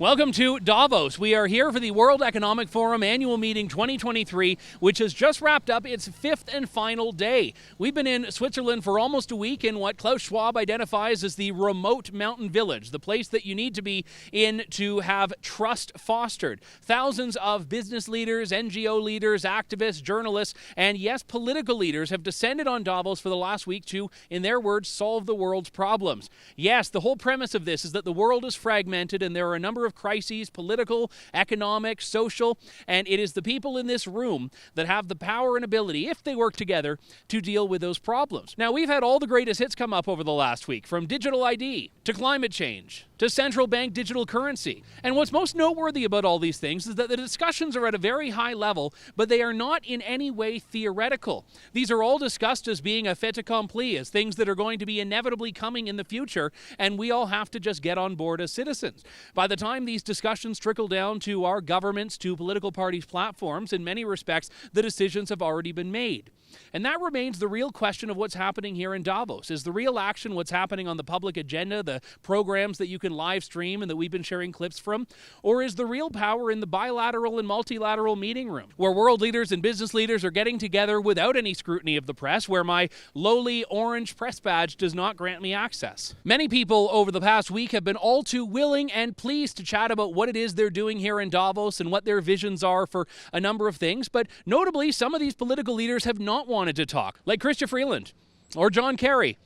Welcome to Davos. We are here for the World Economic Forum Annual Meeting 2023, which has just wrapped up its fifth and final day. We've been in Switzerland for almost a week in what Klaus Schwab identifies as the remote mountain village, the place that you need to be in to have trust fostered. Thousands of business leaders, NGO leaders, activists, journalists, and yes, political leaders have descended on Davos for the last week to, in their words, solve the world's problems. Yes, the whole premise of this is that the world is fragmented and there are a number of crises, political, economic, social, and it is the people in this room that have the power and ability, if they work together, to deal with those problems. Now, we've had all the greatest hits come up over the last week, from digital ID to climate change to central bank digital currency. And what's most noteworthy about all these things is that the discussions are at a very high level, but they are not in any way theoretical. These are all discussed as being a fait accompli, as things that are going to be inevitably coming in the future, and we all have to just get on board as citizens. By the time these discussions trickle down to our governments, to political parties' platforms, in many respects, the decisions have already been made. And that remains the real question of what's happening here in Davos. Is the real action what's happening on the public agenda, the programs that you can live stream and that we've been sharing clips from? Or is the real power in the bilateral and multilateral meeting room, where world leaders and business leaders are getting together without any scrutiny of the press, where my lowly orange press badge does not grant me access? Many people over the past week have been all too willing and pleased to chat about what it is they're doing here in Davos and what their visions are for a number of things, but notably some of these political leaders have not wanted to talk, like Chrystia Freeland, or John Kerry,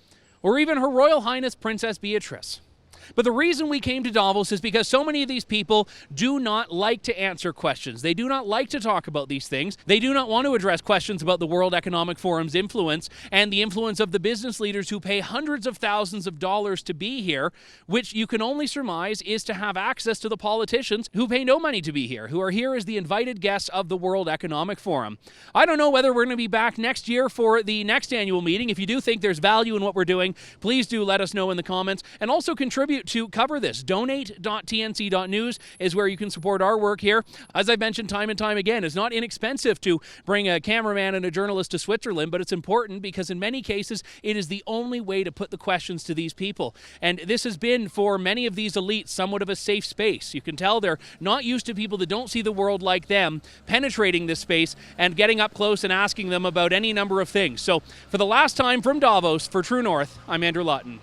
or even Her Royal Highness Princess Beatrice. But the reason we came to Davos is because so many of these people do not like to answer questions. They do not like to talk about these things. They do not want to address questions about the World Economic Forum's influence and the influence of the business leaders who pay hundreds of thousands of dollars to be here, which you can only surmise is to have access to the politicians who pay no money to be here, who are here as the invited guests of the World Economic Forum. I don't know whether we're going to be back next year for the next annual meeting. If you do think there's value in what we're doing, please do let us know in the comments, and also contribute to cover this. Donate.tnc.news is where you can support our work here. As I've mentioned time and time again, it's not inexpensive to bring a cameraman and a journalist to Switzerland, but it's important because in many cases, it is the only way to put the questions to these people. And this has been, for many of these elites, somewhat of a safe space. You can tell they're not used to people that don't see the world like them penetrating this space and getting up close and asking them about any number of things. So for the last time from Davos, for True North, I'm Andrew Lawton.